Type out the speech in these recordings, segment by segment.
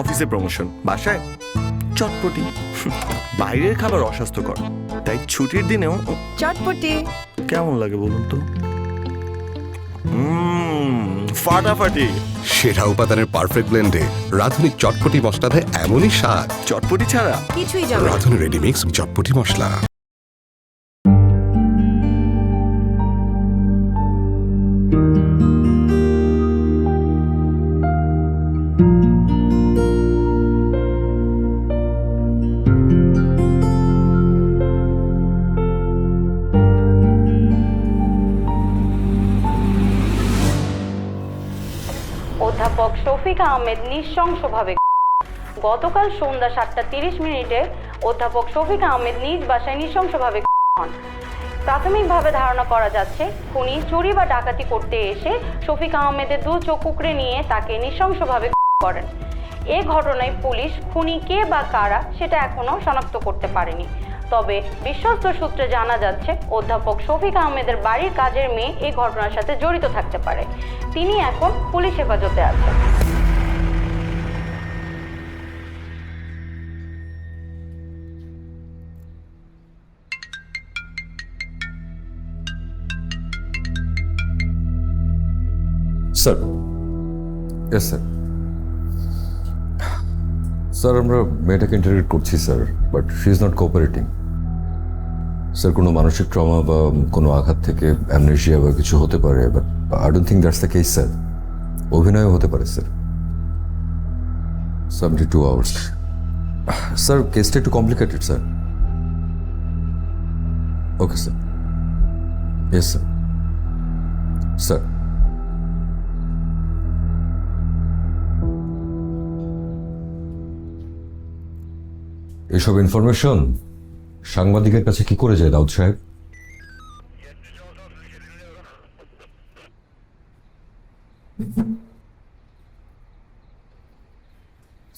অফিসে প্রমোশন, বাসায় চটপটি। বাইরের খাবার অস্বাস্থ্যকর, তাই ছুটির দিনেও চটপটি কেমন লাগে বলুন তো? ফাটাফাটি। সেরা উপাদানের পারফেক্ট ব্লেন্ডে রাঁধুনি চটপটি মশলা দেয় এমনই স্বাদ। চটপটি ছাড়া কিছুই যাবে না। রাঁধুনি রেডিমিক্স চটপটি মশলা। অধ্যাপক শফিক আহমেদ নৃশংসভাবে গতকাল সন্ধ্যা 7:30 অধ্যাপক শফিক আহমেদ নিজ বাসায় নৃশংসভাবে হন। প্রাথমিকভাবে ধারণা করা যাচ্ছে খুনি চুরি বা ডাকাতি করতে এসে শফিক আহমেদের দু চোখ কুকড়ে নিয়ে তাকে নৃশংসভাবে করেন। এ ঘটনায় পুলিশ খুনি কে বা কারা সেটা এখনো শনাক্ত করতে পারেনি। তবে বিশ্বস্ত সূত্রে জানা যাচ্ছে অধ্যাপক শফিক আহমেদের বাড়ির কাজের মেয়ে এই ঘটনার সাথে জড়িত থাকতে পারে। তিনি এখন পুলিশ হেফাজতে আছেন। Sir, yes sir. স্যার, আমরা মেয়েটাকে ইন্টারভিউ করছি sir, but she is not cooperating. Sir, কোনো মানসিক ট্রমা বা কোনো আঘাত থেকে অ্যামনেশিয়া বা কিছু হতে পারে, but I don't think that's the case sir. অভিনয়ও হতে পারে স্যার। 72 আওয়ার্স। স্যার, কেসটা একটু complicated sir. Okay sir. Yes sir. Sir, এইসব ইনফরমেশন সাংবাদিকের কাছে কি করে যায় দাউদ সাহেব?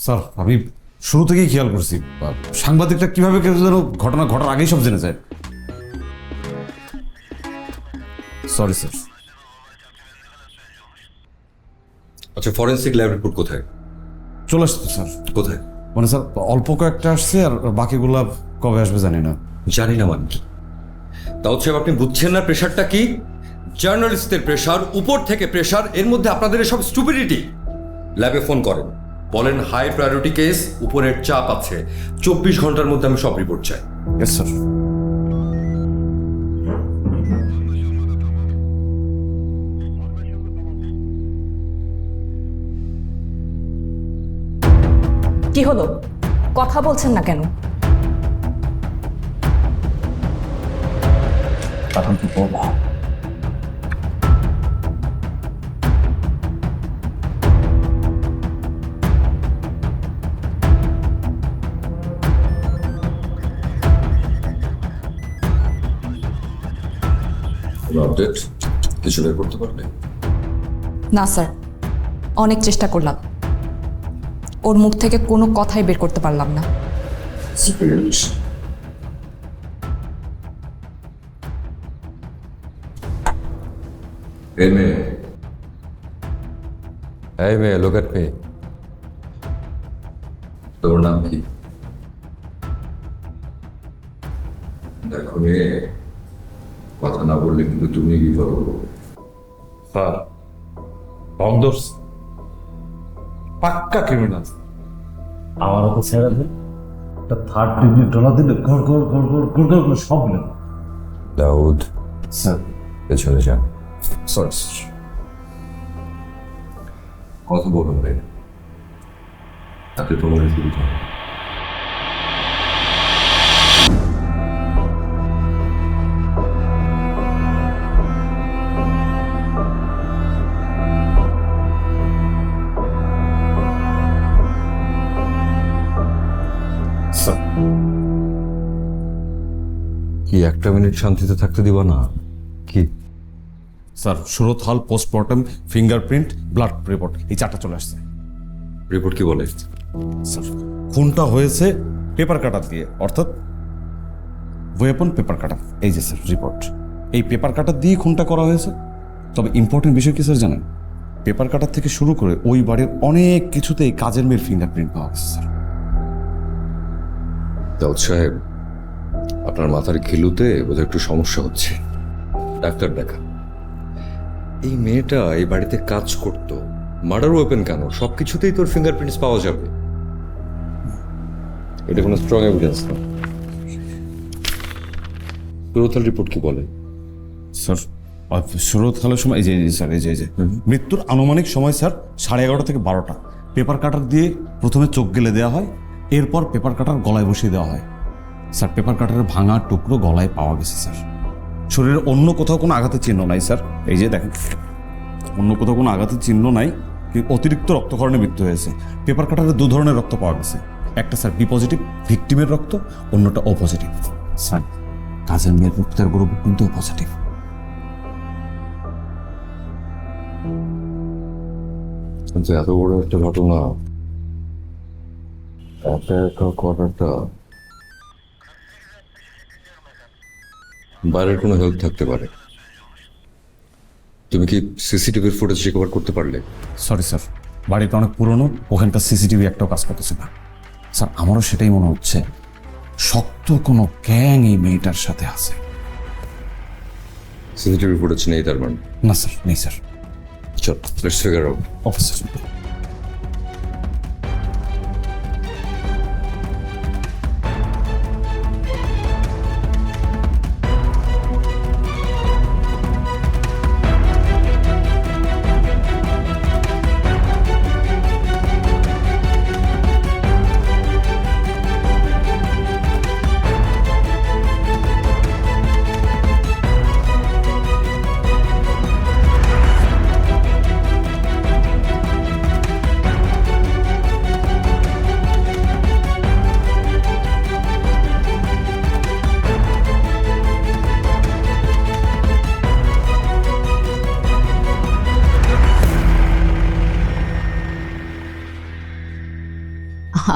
স্যার, আমি শুরু থেকেই খেয়াল করছি সাংবাদিকটা কিভাবে কেউ যেন ঘটনা ঘটার আগেই সব জেনে যায়। Sorry sir. আচ্ছা, ফরেন্সিক ল্যাব রিপোর্ট কোথায়? চলে আসছে স্যার। কোথায়? মানে স্যার, অল্প কয়েকটা আসছে আর বাকিগুলা কবে আসবে জানি না। জানি না মানে কি? দাউদ সাহেব, আপনি বুঝছেন না প্রেশারটা কি? জার্নালিস্টদের প্রেশার, উপর থেকে প্রেশার, এর মধ্যে আপনাদের সব স্টুপিডিটি। ল্যাবে ফোন করেন, বলেন হাই প্রায়োরিটি কেস, উপরের চাপ আছে, 24 ঘন্টার মধ্যে আমি সব রিপোর্ট চাই। Yes sir. কি হলো? কথা বলছেন না কেন? এখন কি করবো? আপডেট কিছু বের করতে পারলে? না স্যার, অনেক চেষ্টা করলাম, ওর মুখ থেকে কোনো কথাই বের করতে পারলাম না। এই মেয়ে, এই মেয়ে, look at me. তোর নাম কি? দেখো মেয়ে, কথা না বললে কিন্তু তুমি কি করবো? স্যার, বন্দর্স পাক্কা ক্রিমিনাল। আমার হাতে ছেড়ে দেন, একটা 3rd ডিগ্রি ডলার দিলে গড় গড় গড় গড় গড় গড় করে সব নেব। দাউদ, স্যার। পেছনে যান। সরি। কথা বলুন রে, তাতে তোমার সুবিধা হবে। স্যার, কি একটা মিনিট শান্তিতে থাকতে দিবা না? কি স্যার, সুরত হল, পোস্টমর্টম, ফিঙ্গারপ্রিন্ট, ব্লাড রিপোর্ট, এই 4টা চলে আসছে। রিপোর্ট কি বলে? স্যার, খুনটা হয়েছে পেপার কাটার দিয়ে, অর্থাৎ ওয়েপন পেপার কাটার। এই যে স্যার রিপোর্ট, এই পেপার কাটার দিয়ে খুনটা করা হয়েছে। তবে ইম্পর্টেন্ট বিষয় কি স্যার জানেন? পেপার কাটার থেকে শুরু করে ওই বাড়ির অনেক কিছুতেই কাজের মেয়ের ফিঙ্গারপ্রিন্ট পাওয়া গেছে স্যার। দাউদ সাহেব, আপনার মাথার ঘিলুতে বোধহয় একটু সমস্যা হচ্ছে, ডাক্তার দেখা। এই মেয়েটা এই বাড়িতে কাজ করতো, মার্ডার ওয়েপেন কেন, সবকিছুতেই তোর ফিঙ্গারপ্রিন্টস পাওয়া যাবে। এটা কোনো স্ট্রং এভিডেন্স না। পুরোতাল রিপোর্ট কি বলে? স্যার শরৎকালের সময় এই যে স্যার এই যে মৃত্যুর আনুমানিক সময় স্যার 11:30 থেকে 12টা। পেপার কাটার দিয়ে প্রথমে চোখ গেলে দেওয়া হয়, এরপর পেপার কাটার গলায় বসিয়ে দেওয়া হয়। স্যার পেপার কাটারের ভাঙা টুকরো গলায় পাওয়া গেছে স্যার। শরীরের অন্য কোথাও কোনো আঘাতের চিহ্ন নাই স্যার। এই যে দেখেন, অন্য কোথাও কোনো আঘাতের চিহ্ন নাই, কিন্তু অতিরিক্ত রক্তক্ষরণে মৃত্যু হয়েছে। পেপার কাটারে 2 ধরনের রক্ত পাওয়া গেছে, একটা স্যার বি পজিটিভ ভিকটিমের রক্ত, অন্যটা ও পজিটিভ। স্যার কাজের মেয়ের রক্তের গ্রুপ কিন্তু ও পজিটিভ। কিন্তু এত বড় একটা ঘটনা একা একা করাটা, বাইরের কোনো হেল্প থাকতে পারে। তুমি কি সিসিটিভির ফুটেজ রিকভার করতে পারলে? সরি স্যার, বাড়িটা অনেক পুরনো, ওখানকার সিসিটিভি একটাও কাজ করতেছে না স্যার। আমারও সেটাই মনে হচ্ছে, শক্ত কোনো গ্যাং এই মেয়েটার সাথে আছে। সিসিটিভি ফুটেজ নেই তার মানে? না স্যার, নেই স্যার। চল, লেটস ফিগার আউট। অফিসার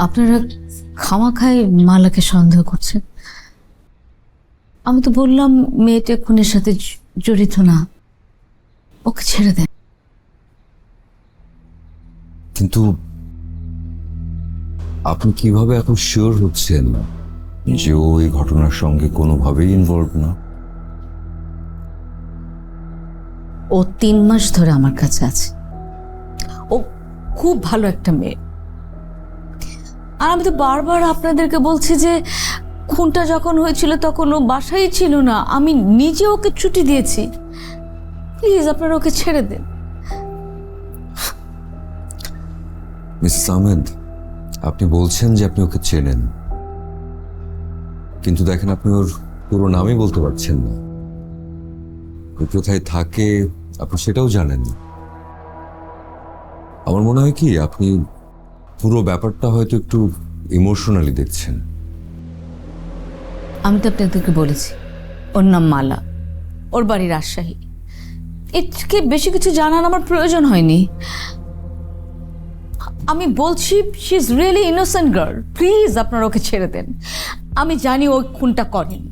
আপনারা খামাখায় মালাকে সন্দেহ করছেন। আমি তো বললাম মেয়েটা খুনের সাথে জড়িত না, ওকে ছেড়ে দেন। কিন্তু আপনি কিভাবে এখন শিওর হচ্ছেন যে ও এই ঘটনার সঙ্গে কোনোভাবেই ইনভলভ না? ও 3 মাস ধরে আমার কাছে আছে। ও খুব ভালো একটা মেয়ে। আর আমি তো বারবার আপনাদেরকে বলছি যে খুনটা যখন হয়েছিল তখন ও বাসায় ছিল না, আমি নিজে ওকে ছুটি দিয়েছি। প্লিজ আপনারা ওকে ছেড়ে দেন। মিসেস আহমেদ, আপনি বলছেন যে আপনি ওকে চেনেন, কিন্তু দেখেন আপনি ওর পুরো নামই বলতে পারছেন না। ও কোথায় থাকে আপনি সেটাও জানেন না। আমার মনে হয় কি আপনি পুরো ব্যাপারটা হয়তো একটু ইমোশনালি দেখছেন। আমি তো আপনাদেরকে বলেছি ওর নাম মালা, ওর বাড়ি রাজশাহী। এর থেকে বেশি কিছু জানার আমার প্রয়োজন হয়নি। আমি বলছি she is really innocent girl, please আপনারা ওকে ছেড়ে দেন। আমি জানি ও খুনটা করেন।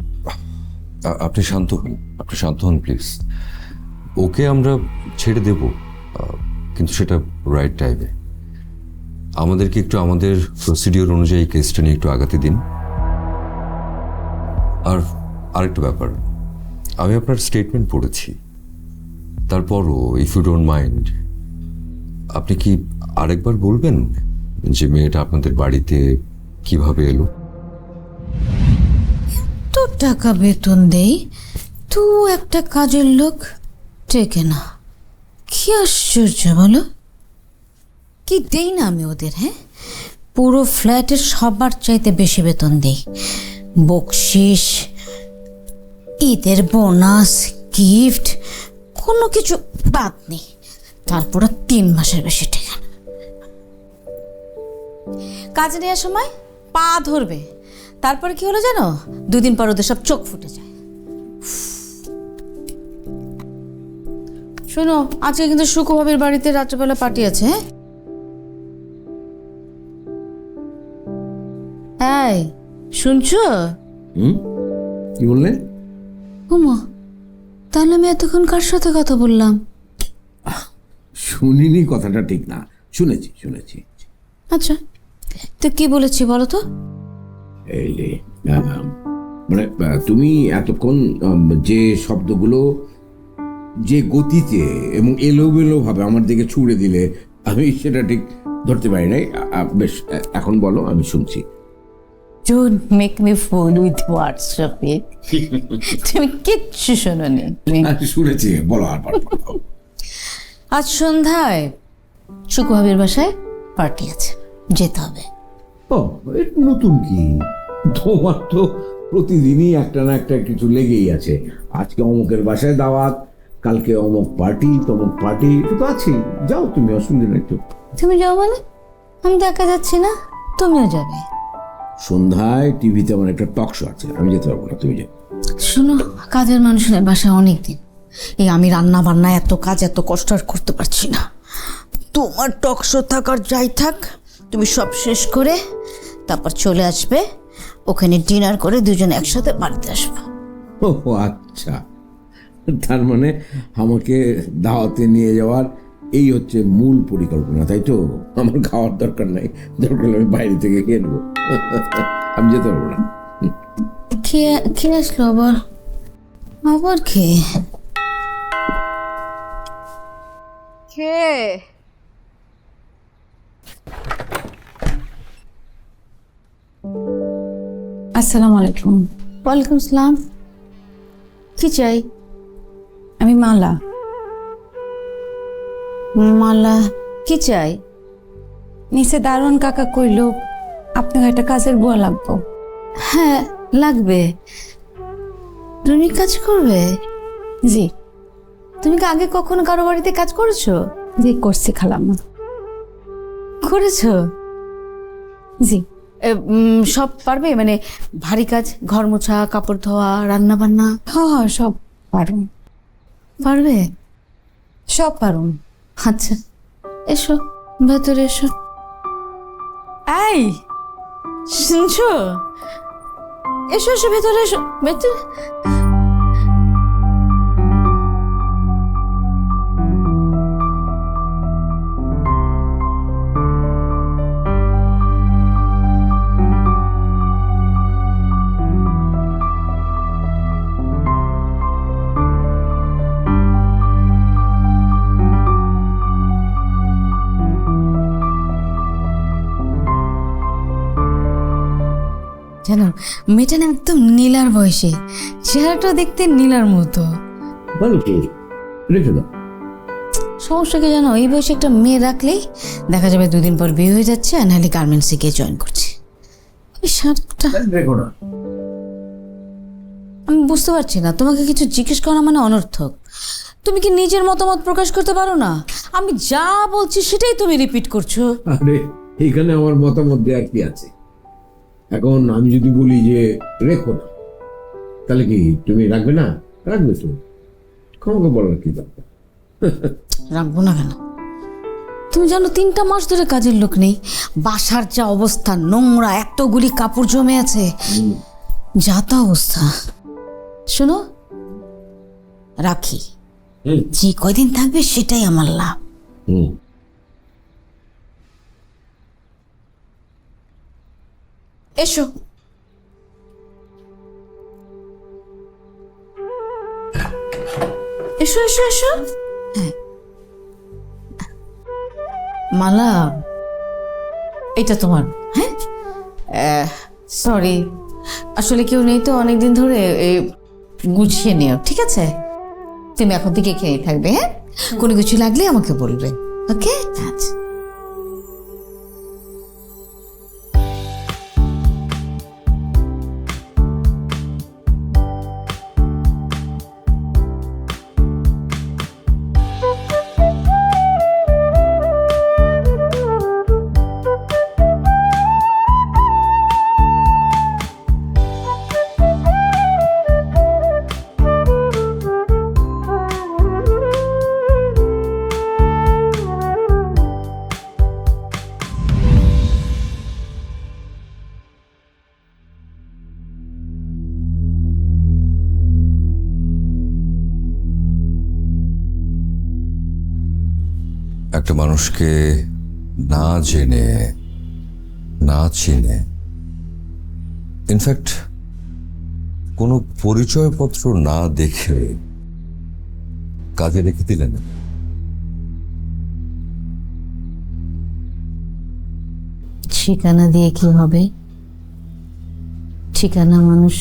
আপনি শান্ত হন, আপনি শান্ত হন প্লিজ। ওকে আমরা ছেড়ে দেব, কিন্তু সেটা রাইট টাইমে। আমাদেরকে একটু আমাদের প্রসিডিওর অনুযায়ী কেসটা নিয়ে একটু আগাতে দিন। আর আরেকটা ব্যাপার, আমি আপনার স্টেটমেন্ট পড়েছি, তারপরও ইফ ইউ ডোন্ট মাইন্ড আপনি কি আরেকবার বলবেন যে মেয়েটা আপনাদের বাড়িতে কিভাবে এলো? তো টাকা বেতন দেই, তো একটা কাজের লোক টেকে না। কি আশ্চর্য বলো, কি দেই না আমি ওদের? হ্যাঁ, পুরো ফ্ল্যাটের সবার চাইতে বেশি বেতন দেই। বকশিস, ঈদের বোনাস, গিফট, কোনো কিছু বাদ নেই। তারপরে 3 মাসের বেশি টেকে না। কাজে নেওয়ার সময় পা ধরবে, তারপরে কি হলো জানো, 2 দিন পর ওদের সব চোখ ফুটে যায়। শোনো, আজকে কিন্তু সুখভাবের বাড়িতে রাত্রেবেলা পার্টি আছে। হ্যাঁ, শুনছো? কি বললে? ওমা, তাহলে আমি এতক্ষণ কার সাথে কথা বললাম? শুনিনি কথাটা ঠিক না, শুনেছি শুনেছি। আচ্ছা, তো কি বলেছি বলো তো? এই যে, মানে তুমি এতক্ষণ যে শব্দগুলো যে গতিতে এবং এলোমেলো ভাবে আমার দিকে ছুড়ে দিলে, আমি সেটা ঠিক ধরতে পারি নাই। বেশ, এখন বলো, আমি শুনছি। Don't make me fool with words, Shafiq. তুমি কিচ্ছু শোনোনি। শুনেছি, বলো আর বলো। আজ সন্ধ্যায় সুকুভাবির বাসায় পার্টি আছে, যেতে হবে। ও, এটা নতুন কি? তোমার তো প্রতিদিনই একটা না একটা কিছু লেগেই আছে। আজকে অমুকের বাসায় দাওয়াত, কালকে অমুক পার্টি, তমুক পার্টি, এটা তো আছেই। যাও তুমি, অসুবিধা নেই তো। তুমি যাও মানে? আমি তো একা যাচ্ছি না, তুমিও যাবে। সন্ধ্যায় টিভিতে আমার একটা টক শো আছে, আমি যেতে পারবো না, তুমি যাও। শোনো, কাজের মানুষের বাসায় অনেক দিন, এই আমি রান্না বান্না এত কাজ এত কষ্ট আর করতে পারছি না। তোমার টক শো থাক আর যাই থাক, তুমি সব শেষ করে তারপর চলে আসবে, ওখানে ডিনার করে দুজনে একসাথে বাড়িতে আসবো। ও আচ্ছা, তার মানে আমাকে দাওয়াতে নিয়ে যাওয়ার এই হচ্ছে মূল পরিকল্পনা, তাই তো? আমার খাওয়ার দরকার নাই, দরকার হলে আমি বাইরে থেকে খেয়ে নেবো। আমি যেতে পারবো না। খেয়ে আসলো আবার? আবার খেয়ে আসসালামু আলাইকুম। ওয়ালাইকুম আসসালাম। কি চাই? আমি মালা। মালা? কি চাই? নিচে দারোয়ান কাকা কইল আপনার একটা কাজের বুয়া লাগবো। হ্যাঁ, লাগবে। তুমি কাজ করবে? জি। তুমি কি আগে কখনো কারো বাড়িতে কাজ করেছো? জি করছি খালাম্মা। করেছো? জি। সব পারবে? মানে ভারী কাজ, ঘর মোছা, কাপড় ধোয়া, রান্না বান্না? হ্যাঁ সব পারুম। পারবে? সব পারুম। আচ্ছা, এসো ভেতরে এসো। এই শুনছো? এসো এসো, ভেতরে এসো, ভেতরে। জানো, মেয়েটা না একদম নীলার বয়সে, চেহারাটা দেখতে নীলার মতো। বলো কি, রেখে দাও। সমস্যা কি জানো, এই বয়সে একটা মেয়ে রাখলেই দেখা যাবে 2 দিন পর বিয়ে হয়ে যাচ্ছে, আর নাহলে গার্মেন্টসে গিয়ে জয়েন করছে। এই শার্টটা রেখো না। আমি বুঝতে পারছি না, তোমাকে কিছু জিজ্ঞেস করা মানে অনর্থক। তুমি কি নিজের মতামত প্রকাশ করতে পারো না? আমি যা বলছি সেটাই তুমি রিপিট করছো। আরে, এখানে আমার মতামত দেওয়ার কি আছে? এখন আমি যদি বলি যে রেখো না, তাহলে কি তুমি রাখবে না? রাখবে তো, কাউকে বলার কি দরকার? রাখবো না কেন? তুমি জানো 3টা মাস ধরে কাজের লোক নেই, বাসার যা অবস্থা, নোংরা, এতগুলি কাপড় জমে আছে, যা তা অবস্থা। শোনো, রাখি, যে কয়দিন থাকবে সেটাই আমার লাভ। এসো। এসো এসো এসো। হ্যাঁ, মালা, এটা তোমার। হ্যাঁ, সরি, আসলে কেউ নেই তো অনেকদিন ধরে, গুছিয়ে নিও, ঠিক আছে? তুমি এখন থেকে খেয়ে থাকবে। হ্যাঁ, কোনো কিছু লাগলে আমাকে বলবে, ওকে? আচ্ছা। একটা মানুষকে না জেনে, না চিনে, ইনফ্যাক্ট কোনো পরিচয়পত্র না দেখে কাজে রেখে দিলেন। ঠিকানা দিয়ে কি হবে? ঠিকানা মানুষ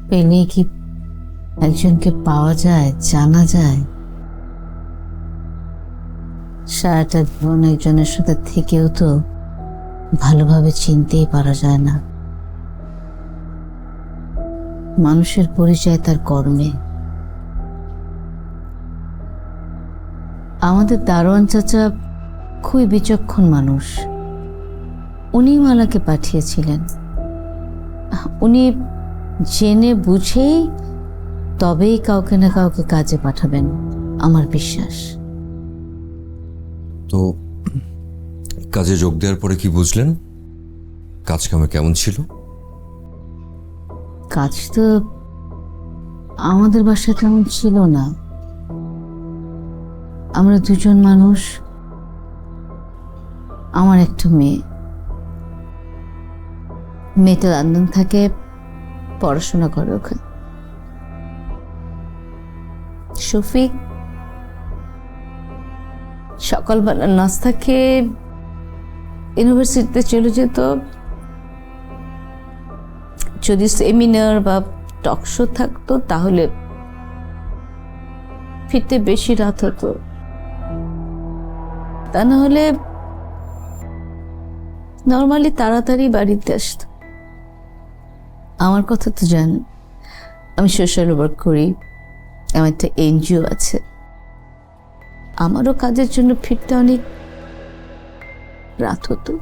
পেলে কি একজনকে পাওয়া যায়, জানা যায়? সারাটা জীবন একজনের সাথে থেকেও তো ভালোভাবে চিনতেই পারা যায় না। মানুষের পরিচয় তার কর্মে। আমাদের দারোয়ান চাচা খুবই বিচক্ষণ মানুষ। উনি মালাকে পাঠিয়েছিলেন। উনি জেনে বুঝেই তবেই কাউকে না কাউকে কাজে পাঠাবেন, আমার বিশ্বাস। তো কাজে যোগ দেওয়ার পরে কি বুঝলেন? কাজ কামে কেমন ছিল? কাজ তো আমাদের বাসায় তেমন ছিল না। আমরা দুজন মানুষ, আমার একটা মেয়ে। মেয়েটা লন্ডন থাকে, পড়াশোনা করে ওখানে। শফিক সকালবেলা নাস্তা খেয়ে ইউনিভার্সিটিতে চলে যেত। যদি সেমিনার বা টকশো থাকতো তাহলে ফিরতে বেশি রাত হতো, তা না হলে নর্মালি তাড়াতাড়ি বাড়িতে আসতো। আমার কথা তো জানেন, আমি সোশ্যাল ওয়ার্ক করি, আমার একটা এনজিও আছে। আমারও কাজের জন্য ফিরতে অনেক রাত হতো।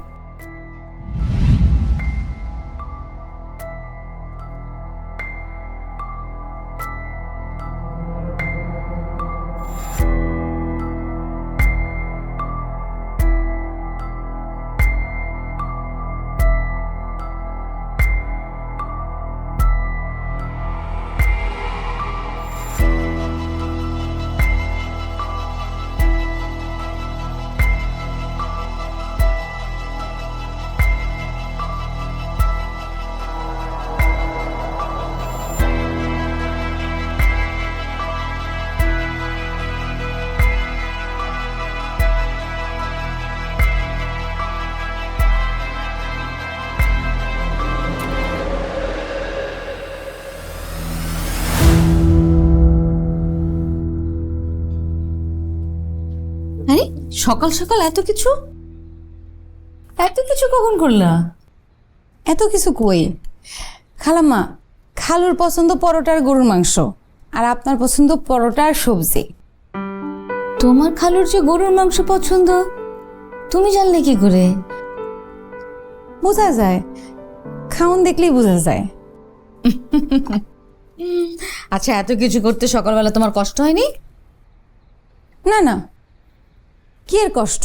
আরে সকাল সকাল এত কিছু কখন করলা? এত কিছু কই খালাম্মা, খালুর পছন্দ পরোটার গরুর মাংস, আর আপনার পছন্দ পরোটা আর সবজি। তোমার খালুর যে গরুর মাংস পছন্দ তুমি জানলে কি করে? বোঝা যায়, খাউন দেখলেই বোঝা যায়। আচ্ছা, এত কিছু করতে সকালবেলা তোমার কষ্ট হয়নি? না না, কি এর কষ্ট,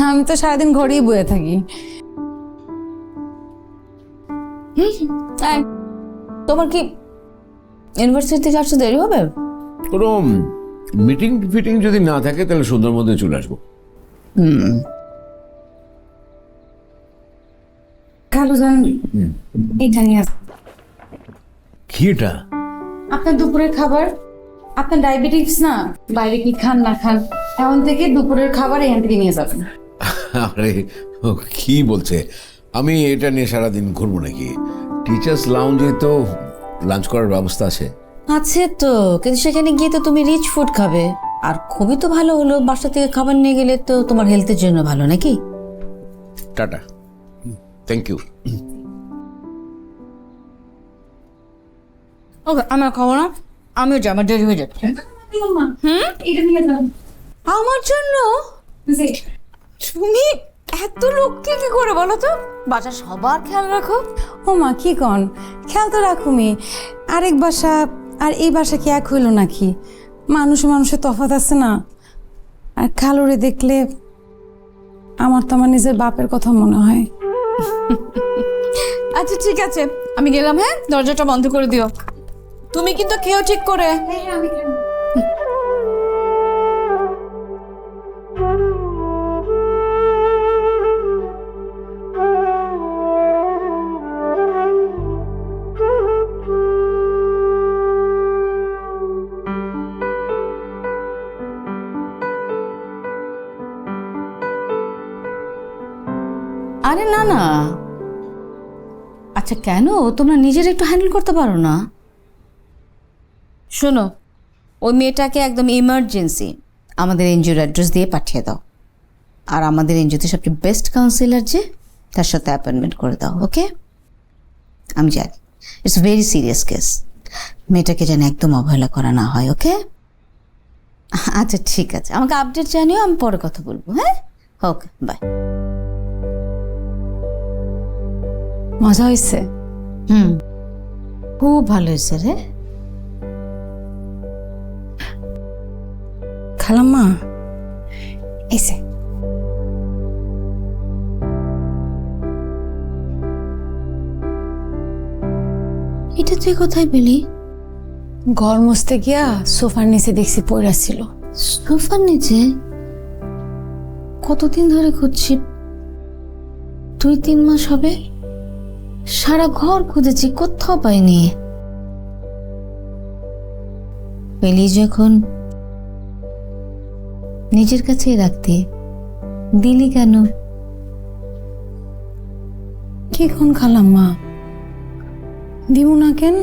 আমি তো সারাদিন ঘরেই বয়ে থাকি। তোমার কি ইউনিভার্সিটি থেকে আসতে দেরি হবে? কোনো মিটিং ফিটিং যদি না থাকে তাহলে সন্ধ্যার মধ্যে চলে আসবো। খালু যান, এইটা নিয়ে আস। কি এটা? আপনার দুপুরের খাবার। আপনার ডায়াবেটিস না, বাইরে কি খান না খান, এখন থেকে দুপুরের খাবার এখান থেকে নিয়ে যাবেন। আরে ও কি বলছে? আমি এটা নিয়ে সারাদিন ঘুরবো নাকি? টিচার্স লাউঞ্জে তো লাঞ্চ করার ব্যবস্থা আছে। আছে তো, কিন্তু সেখানে গিয়ে তো তুমি রিচ ফুড খাবে। আর খুবই তো ভালো হলো, বাসা থেকে খাবার নিয়ে গেলে তো তোমার হেলথের জন্য ভালো, নাকি? Tata, thank you. ওকে, আমার খাবো না, আমিও যাই, আমার দেরি হয়ে যাচ্ছে। আমার জন্য? তুমি এত লোককে কি করে বলো তো? বাসা সবার খেয়াল রাখো। ও মা, কি কন? খেয়াল তো রাখুমি। আরেক বাসা আর এই বাসা কি এক হইল নাকি? মানুষের তফাৎ আছে না। আর খালুরে দেখলে আমার তো আমার নিজের বাপের কথা মনে হয়। আচ্ছা ঠিক আছে, আমি গেলাম। হ্যাঁ, দরজাটা বন্ধ করে দিও। তুমি কিন্তু খেয়েও ঠিক করে। আরে না না, আচ্ছা কেন তোমরা নিজের একটু হ্যান্ডেল করতে পারো না? শোনো, ওই মেয়েটাকে একদম ইমার্জেন্সি আমাদের এনজিওর অ্যাড্রেস দিয়ে পাঠিয়ে দাও, আর আমাদের এনজিওতে সবচেয়ে বেস্ট কাউন্সিলর যে, তার সাথে অ্যাপয়েন্টমেন্ট করে দাও। ওকে? আমি জানি ইটস ভেরি সিরিয়াস কেস, মেয়েটাকে যেন একদম অবহেলা করা না হয়। ওকে? আচ্ছা ঠিক আছে, আমাকে আপডেট জানিও, আমি পরে কথা বলবো। হ্যাঁ, ওকে, বাই। মজা হয়েছে? খুব ভালো হয়েছে রে। খালাম্মা এসে এটা তুই কোথায় পেলি? ঘর মুছতে গিয়া সোফার নিচে দেখছি পড়া ছিল। সোফার নিচে? কতদিন ধরে খুঁজছি, 2-3 মাস হবে। সারা ঘর খুঁজেছি, কোথাও পাইনি। পেলি যখন নিজের কাছেই রাখতে দিলি কেন? কি কোন খালাম্মা, দিব না কেন?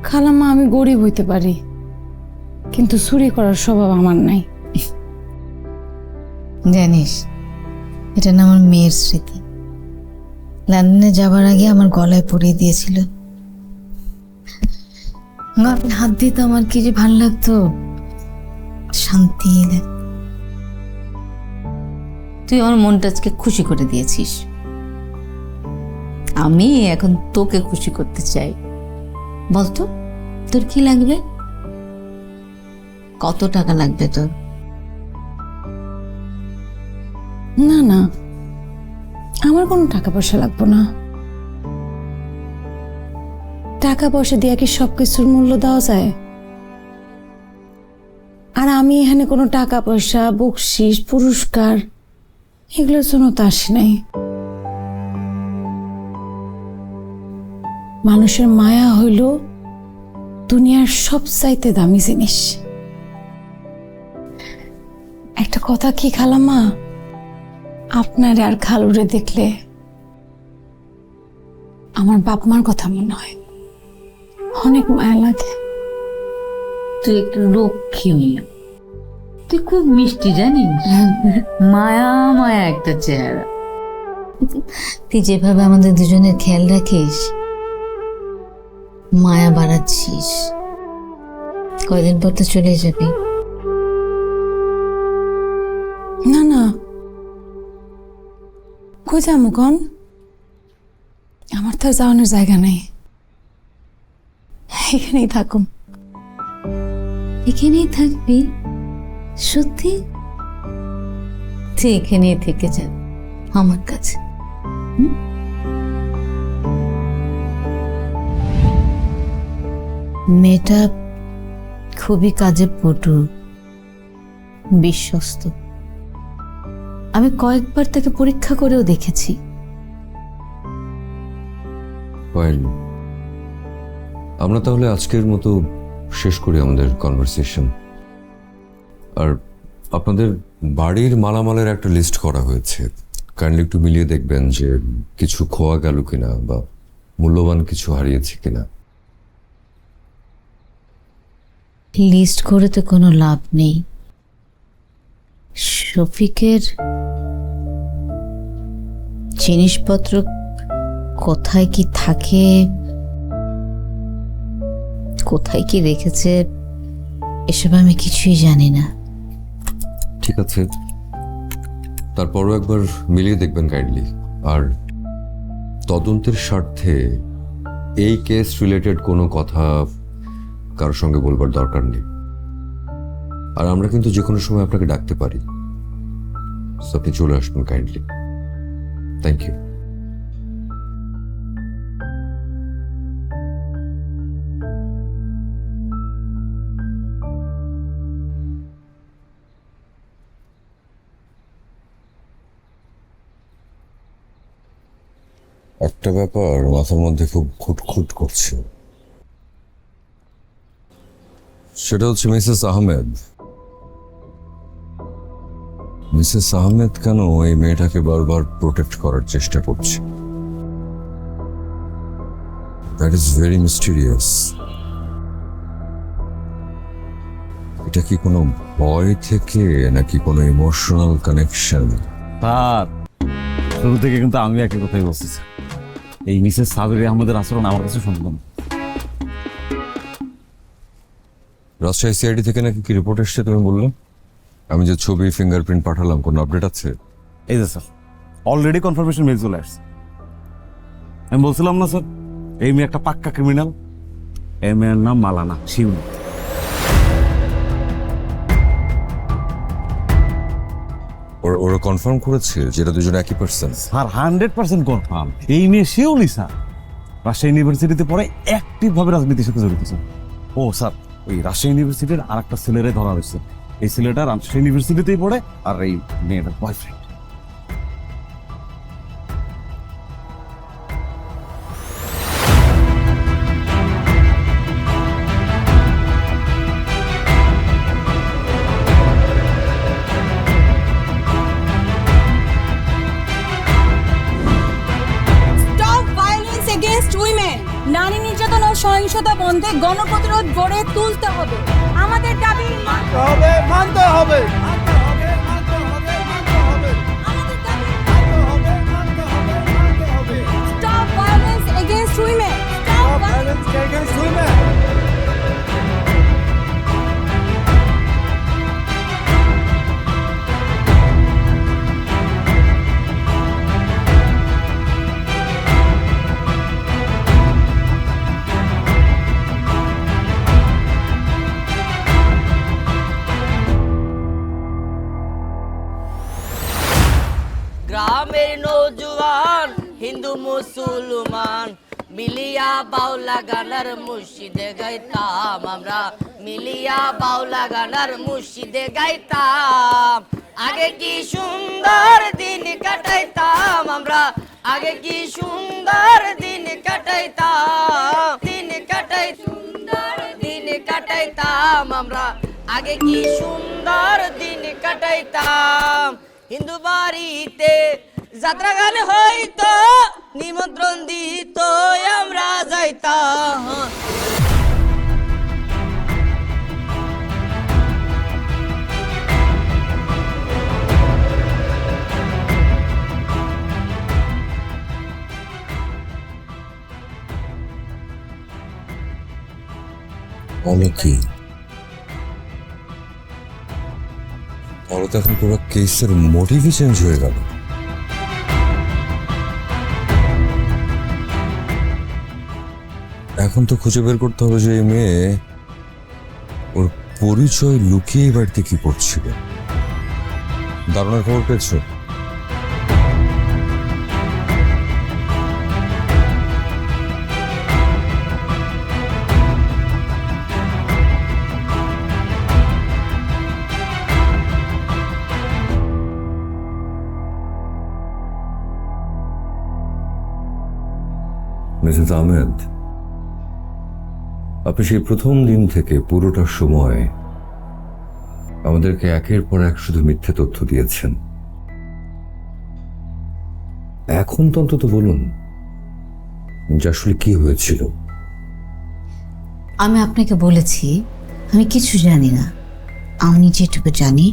খালাম্মা আমি গরিব হইতে পারি, কিন্তু চুরি করার স্বভাব আমার নাই। জানিস, এটা না আমার মেয়ের স্মৃতি। লন্ডনে যাবার আগে আমার গলায় পরিয়ে দিয়েছিল। গলায় হাত দিতে আমার কি যে ভালো লাগতো, শান্তি। তুই আমার মনটা আজকে খুশি করে দিয়েছিস, আমি এখন তোকে খুশি করতে চাই। বলতো তোর কি লাগবে? কত টাকা লাগবে তোর? না না, আমার কোনো টাকা পয়সা লাগবে না। টাকা পয়সা দিয়ে কি সবকিছুর মূল্য দেওয়া যায়? আর আমি এখানে কোনো টাকা পয়সা, বকশিস, পুরস্কার এগুলোর জন্য তো আসি নাই। মানুষের মায়া হইল দুনিয়ার সবচাইতে দামি জিনিস। একটা কথা কি খালাম্মা, আপনার আর খালুরে দেখলে আমার বাপ মার কথা মনে হয়, অনেক মায়া লাগে। তুই একটু লক্ষ্মী মেয়ে, তুই খুব মিষ্টি জানিস, মায়া মায়া একটা চেহারা। তুই যেভাবে আমাদের দুজনের খেয়াল রাখিস, মায়া বাড়াচ্ছিস। কয়দিন পর তো চলে যাবি। না না, কই যাবো কন? আমার তো আর যাওয়ানোর জায়গা নেই, এখানেই থাকুম। এখানেই থাকবি? সত্যি? তুই এখানেই থেকে যা আমার কাছে। মেয়েটা খুবই কাজে পটু, বিশ্বস্ত। আমি কয়েকবার তাকে পরীক্ষা করেও দেখেছি। আমরা তাহলে আজকের মতো শেষ করি আমাদের কনভারসেশন। আর আপনাদের বাড়ির মালামালের একটা লিস্ট করা হয়েছে, কাইন্ডলি একটু মিলিয়ে দেখবেন যে কিছু খোয়া গেল কিনা বা মূল্যবান কিছু হারিয়েছে কিনা। লিস্ট করে তো কোনো লাভ নেই। শফিকের জিনিসপত্র কোথায় কি থাকে, কোথায় কি রেখেছে, এসব আমি কিছুই জানি না। ঠিক আছে, তারপরও একবার মিলিয়ে দেখবেন কাইন্ডলি। আর তদন্তের স্বার্থে এই কেস রিলেটেড কোনো কথা কারোর সঙ্গে বলবার দরকার নেই। আর আমরা কিন্তু যে কোনো সময় আপনাকে ডাকতে পারি, আপনি চলে আসবেন কাইন্ডলি। Thank you. একটা ব্যাপার মাথার মধ্যে খুব খুঁটখুট করছে, সেটা হচ্ছে মিসেস আহমেদ মিসেস আহমেদ কেন এই মেয়েটাকে বারবার প্রোটেক্ট করার চেষ্টা করছে? That is very mysterious. এটা কি কোনো ভয় থেকে নাকি কোনো ইমোশনাল কানেকশন? স্যার শুরু থেকে কিন্তু আমি একই কথাই বলছি স্যার। এই মিসেস সাবির আহমেদের আচরণ আমার কাছে সম্ভব না। রাজশাহী সিআইডি থেকে নাকি কি রিপোর্ট এসছে তুমি বললে? আমি যে ছবি ফিঙ্গারপ্রিন্ট পাঠালাম, কোনো আপডেট আছে? এই যে স্যার অলরেডি কনফার্মেশন মেল চলে আসছে। আমি বলছিলাম না স্যার এই মেয়ে একটা পাক্কা ক্রিমিনাল। এই মেয়ের নাম মালানা শিউলি। ওরা কনফার্ম করেছে যেটা দুজন একই পার্সন? স্যার 100% কনফার্ম এই মেয়ে শিউলি স্যার। রাজশাহী ইউনিভার্সিটিতে পড়ে অ্যাক্টিভ ভাবে রাজনীতির সাথে জড়িত স্যার। ও স্যার ওই রাজশাহী ইউনিভার্সিটির আর একটা ছেলেরে ধরা হয়েছে। এই ছেলেটা রাজশাহী ইউনিভার্সিটিতেই পড়ে আর এই মেয়েটার boyfriend. Stop violence against women. নারী নির্যাতন ও সহিংসতা বন্ধে গণপ্রতিরোধ গড়ে তুলতে হবে। আমাদের দাবি মানতে হবে। Stop violence against women. Stop violence against women. গ্রামের নৌজওয়ান হিন্দু মুসলমান মিলিয়া বাউলা গানার মুর্শিদে গাইতাম আমরা, মিলিয়া বাউলা গানার মুর্শিদে গাইতাম। আগে কি সুন্দর দিন কাটাইতাম আমরা, আগে কি সুন্দর দিন কাটাইতাম, দিন কাটাই সুন্দর দিন কাটাইতাম আমরা, আগে কি সুন্দর দিন কাটাইতাম। হিন্দু বাড়িতে যাত্রা গান হইতো, নিমন্ত্রণ দিত আমরা যাইতাম। অনেকেই তাহলে তো এখন পুরো কেসের মোটিভই চেঞ্জ হয়ে গেল। এখন তো খুঁজে বের করতে হবে যে এই মেয়ে ওর পরিচয় লুকিয়ে বাড়িতে কি করছিল। দারুণের খবর পেয়েছো? মিসেস আহমেদ, আপনি সেই প্রথম দিন থেকে পুরোটা সময় আমাদেরকে একের পর এক শুধু মিথ্যে তথ্য দিয়েছেন। এখন তো অন্তত বলুন যে আসলে কি হয়েছিল। আমি আপনাকে বলেছি আমি কিছু জানি না। আমি যেটুকু জানি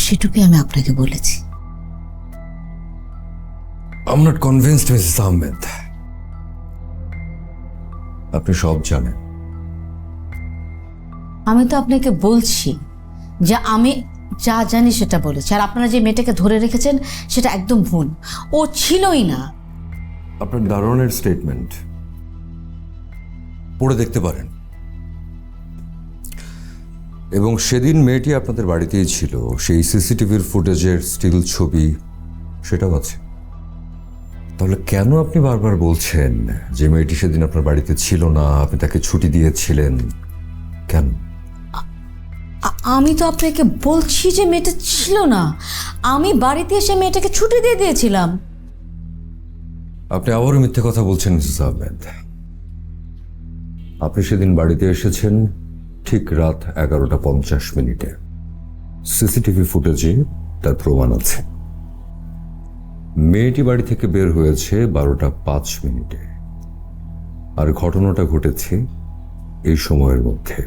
সেটুকুই আমি আপনাকে বলেছি। I'm not convinced, Mrs Ahmed. আপনি সব জানেন। আমি তো আপনাকে বলছি যে আমি যা জানি সেটা বলেছি, আর আপনারা যে মেয়েটাকে ধরে রেখেছেন সেটা একদম ভুল। ও ছিলই না। আপনার দারুণের স্টেটমেন্ট পড়ে দেখতে পারেন, এবং সেদিন মেয়েটি আপনাদের বাড়িতেই ছিল। সেই সিসিটিভির ফুটেজের স্টিল ছবি সেটাও আছে। তাহলে কেন আপনি বারবার বলছেন যে মেয়েটি সেদিন আপনার বাড়িতে ছিল না, আপনি তাকে ছুটি দিয়েছিলেন? কেন? আমি তো আপনাকে বলছি যে মেয়েটা ছিল না। আমি বাড়িতে এসে মেয়েটাকে ছুটি দিয়ে দিয়েছিলাম। আপনি আবারও মিথ্যে কথা বলছেন মিসেস আহমেদ। আপনি সেদিন বাড়িতে এসেছেন ঠিক রাত 11:50 সিসিটিভি ফুটেজে তার প্রমাণ আছে। মেয়েটি বাড়ি থেকে বের হয়েছে 12:05 আর ঘটনাটা ঘটেছে এই সময়ের মধ্যে।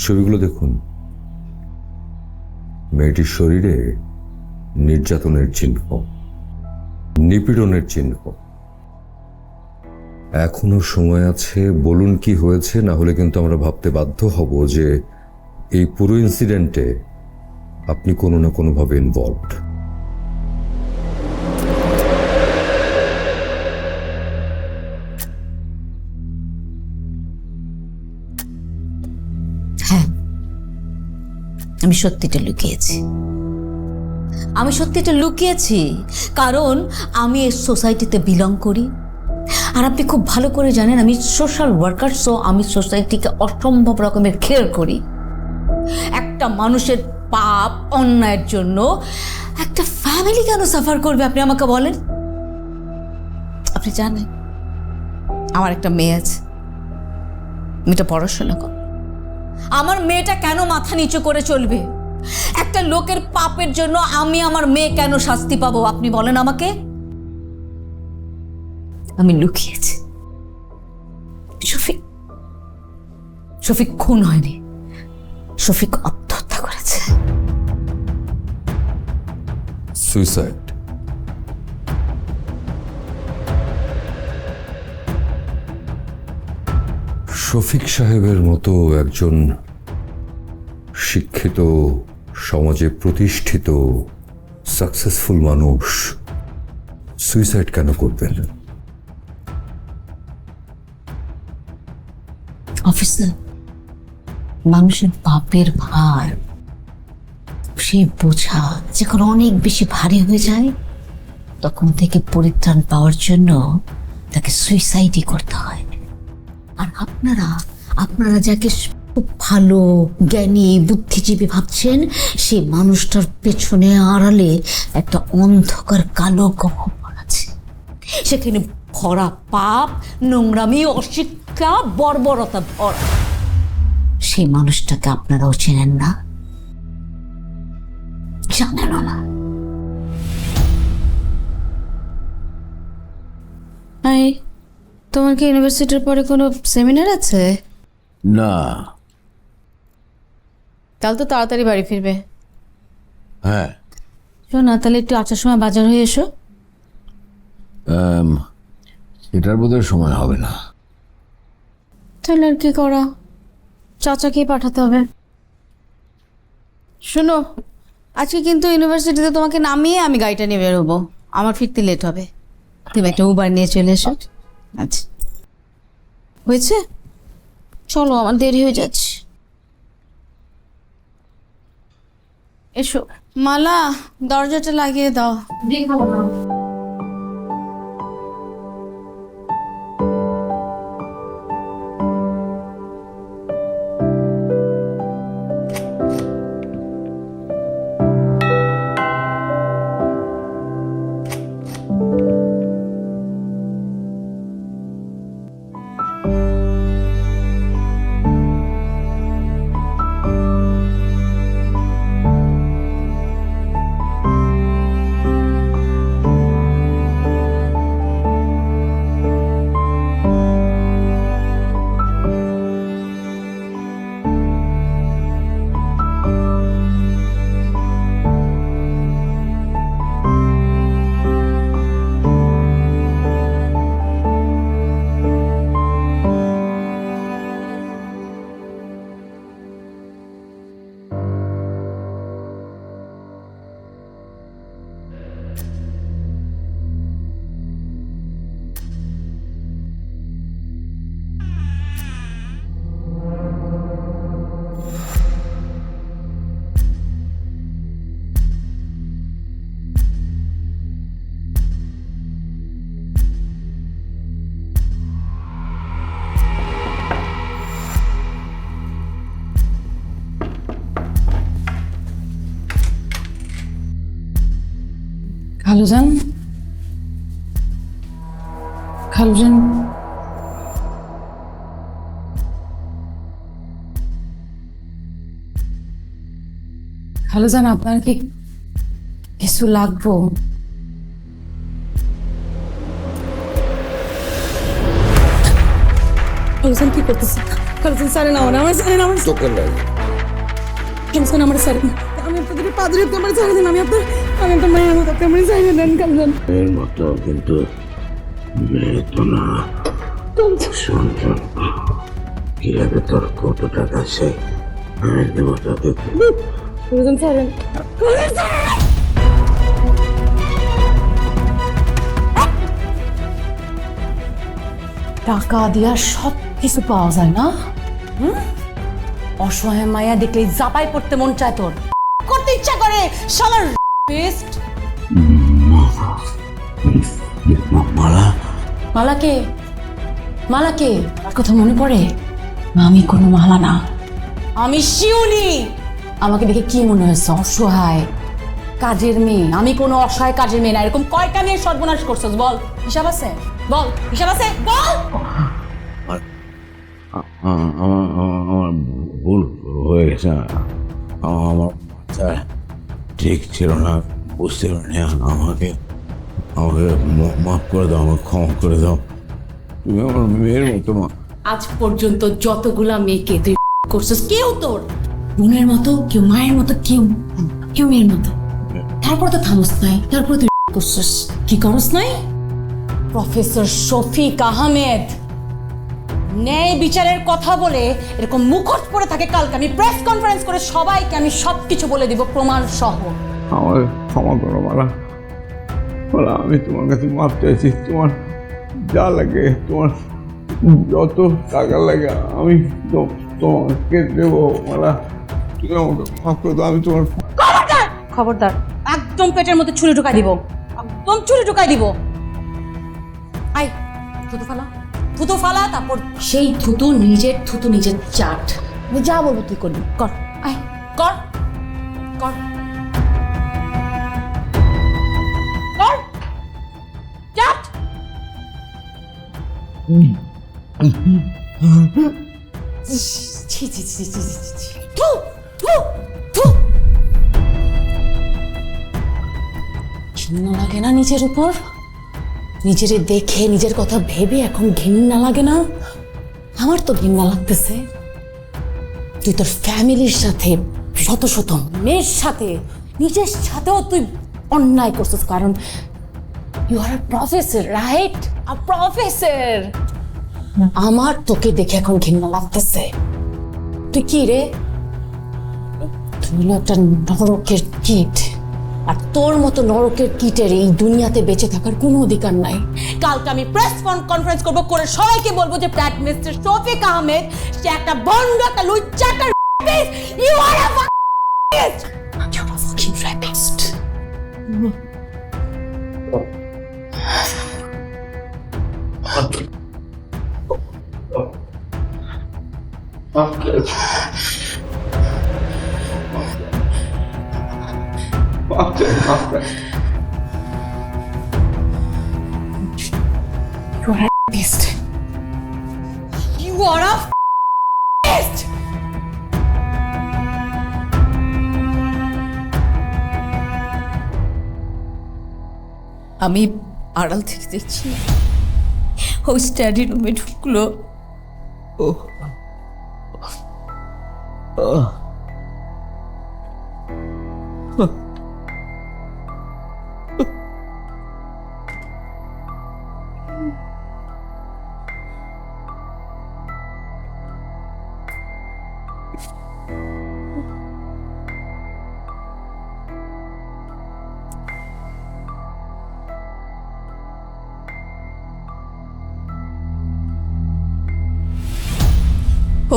ছবিগুলো দেখুন, মেয়েটির শরীরে নির্যাতনের চিহ্ন, নিপীড়নের চিহ্ন। এখনো সময় আছে, বলুন কি হয়েছে, না হলে কিন্তু আমরা ভাবতে বাধ্য হব যে এই পুরো ইনসিডেন্টে আপনি কোনো না কোনোভাবে ইনভলভড। হ্যাঁ, আমি সত্যিটা লুকিয়েছি। কারণ আমি এই সোসাইটিতে বিলং করি। আর আপনি খুব ভালো করে জানেন আমি সোশ্যাল ওয়ার্কার, সো আমি সোসাইটিকে অসম্ভব রকমের কেয়ার করি। একটা মানুষের পাপ অন্যায়ের জন্য একটা ফ্যামিলি কেন সাফার করবে আপনি আমাকে বলেন? আপনি জানেন আমার একটা মেয়ে আছে, মেয়েটা পড়াশোনা করে। আমার মেয়েটা কেন মাথা নিচু করে চলবে? একটা লোকের পাপের জন্য আমি আমার মেয়ে কেন শাস্তি পাবো আপনি বলেন আমাকে? আমি লুকিয়েছি। শফিক খুন হয়নি, শফিক আত্মহত্যা করেছে। সুইসাইড। শফিক সাহেবের মতো একজন শিক্ষিত, সমাজে প্রতিষ্ঠিত, সাকসেসফুল মানুষ সুইসাইড কেন করবেন? অফিসার, মানুষের পাপের ভার, সেই বোঝা যখন অনেক বেশি ভারী হয়ে যায় তখন থেকে পরিত্রাণ পাওয়ার জন্য তাকে সুইসাইডই করতে হয়। আর আপনারা যাকে খুব ভালো জ্ঞানী বুদ্ধিজীবী ভাবছেন, সেই মানুষটার পেছনে আড়ালে একটা অন্ধকার কালো গহ্বর আছে। সেখানে ভরা পাপ, নোংরামি, অশিক্ষা, বর্বরতা ভরা। সেই মানুষটাকে আপনারাও চেনেন না, জানেন না। তোমার কি ইউনিভার্সিটির পরে কোনো সেমিনার আছে? না। তাহলে তো তাড়াতাড়ি বাড়ি ফিরবে। হ্যাঁ। শোনা, তাহলে একটু আসার সময় বাজার হয়ে এসো। এটার বোধহয় সময় হবে না। তাহলে আর কি করা, চাচাকেই পাঠাতে হবে। শোনো, আজকে কিন্তু ইউনিভার্সিটিতে তোমাকে নামিয়ে আমি গাড়িটা নিয়ে বেরোবো, আমার ফিরতে লেট হবে। তুমি একটা উবার নিয়ে চলে এসো। আচ্ছা, হয়েছে? চলো, আমার দেরি হয়ে যাচ্ছে। এসো। মালা, দরজাটা লাগিয়ে দাও। খালুজান, খালুজান, খালুজান আপনার কি কিছু লাগবো? খালুজান কি করতেছে? খালুজান সারে না আমার সারে না আমার তোকে লাগে খালুজান আমার সারে না। আমি আপনাদের পাদরে তোমার সারে দেন। আমি আপনার মায়ের মতো আমার সারে দেন খালুজান। এর মতো কিন্তু মেয়ে তো না, সন্তান। কি লাগে তোর? কত টাকা চাই? আমি দেবো তোকে। খালুজান সারেন। টাকা দিয়া সব কিছু পাওয়া যায় না? অসহায় মায়া দেখলেই জাপাই পড়তে মন চায় তোর, করতে ইচ্ছা করে। শালার বেস্ট মালা মালাকে মালাকে কথা মনে পড়ে? আমি কোনো মালা না, আমি শিউলি। আমাকে দেখে কি মনে হয়েছে? অসহায় কাজের মেয়ে। আমি কোনো অসহায় কাজের মেয়ে না। এরকম কয়টা মেয়ে সর্বনাশ করছস বল? হিসাব আছে? বল, হিসাব আছে? বল। আমার ভুল হয়ে গেছে। আমার মাথা ঠিক ছিল না, বুঝতে পারিনি। আমাকে মাফ করে দাও, আমাকে ক্ষমা করে দাও। তুমি আমার মেয়ের মতো মা। আজ পর্যন্ত যতগুলা মেয়েকে তুই করছিস, কেউ তোর বোনের মতো, কেউ মায়ের মতো, কেউ মেয়ের মতো। তারপর তো থামস নাই, তারপর তুই করছিস। কি করস নাই? প্রফেসর শফিক আহমেদ ন্যায় বিচারের কথা বলে এরকম মুখোশ পরে থাকে। কালকে আমি প্রেস কনফারেন্স করে সবাইকে আমি সবকিছু বলে দিব, প্রমাণ সহ। আমাকে ক্ষমা করো মালা। মালা, আমি তোমার কাছে মাপ চাইছি। তোমার যা লাগে, তোমার যত টাকা লাগে আমি তোমাকে দেবো। মালা, তুমি আমাকে মাফ করে দাও। আমি তোমার খবরদার, একদম পেটের মধ্যে ছুরি ঢুকাই দিব, একদম ছুরি ঢুকাই দিব। আই থুতু ফালা, থুতু ফালা, তারপর সেই থুতু নিজের থুতু নিজের চাট। আমি যা বলবো তুই করবি। কর, আয় কর, কর, কর, চাট। ছি ছি ছি ছি ছি, থু থু থু। ঘৃণা লাগে না নিজের উপর? নিজের দেখে, নিজের কথা ভেবে এখন ঘৃণা লাগে না? আমার তো ঘৃণা লাগতেছে। তুই তোর ফ্যামিলির সাথে, শত শত মেয়ের সাথে, নিজের সাথেও তুই অন্যায় করছিস। কারণ you are a professor, right? A professor. আমার তোকে দেখে এখন ঘৃণা লাগতেছে। তুই কি রে? তুই হলো একটা নরকের কীট। আর তোর মতো নরকের কীটের এই দুনিয়াতে বেঁচে থাকার কোনো অধিকার নাই। কালকে আমি প্রেস কনফারেন্স করবো, করে সবাইকে বলবো যে দ্যাট মিস্টার শফিক আহমেদ সে একটা ভণ্ড, একটা লুচ্চাটার rapist. You are a rapist. You're a fucking rapist. You are a rapist. You are a rapist. আমি আড়াল থেকে দেখছি ও স্টাডি রুমে ঢুকলো।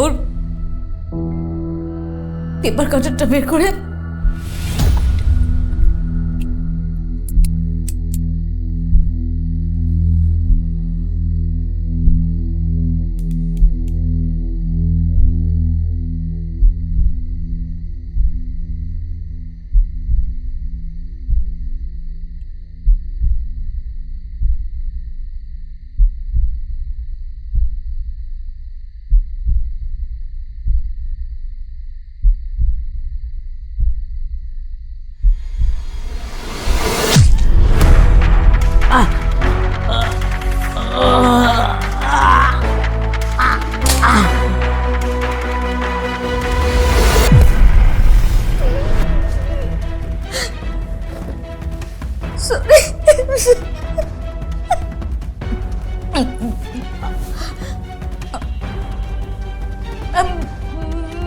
ওর পেপার কাটারটা বের করে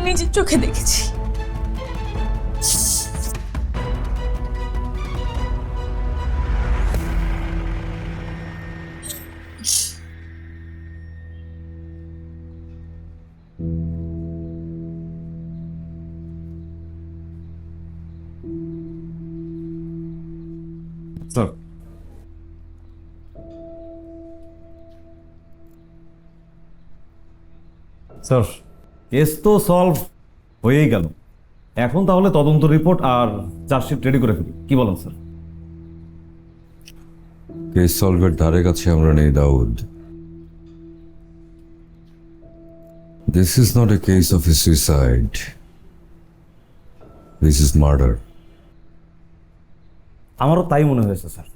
নিজের চোখে দেখেছি। স্যার স্যার কেস তো সলভ হয়েই গেল, এখন তাহলে তদন্ত রিপোর্ট আর চার্জশিট রেডি করে ফেলি, কি বলেন স্যার? কেস সলভের ধারে কাছে আমরা নেই Dawood. This is not a case of a suicide, this is murder. আমারও তাই মনে হয়েছে স্যার।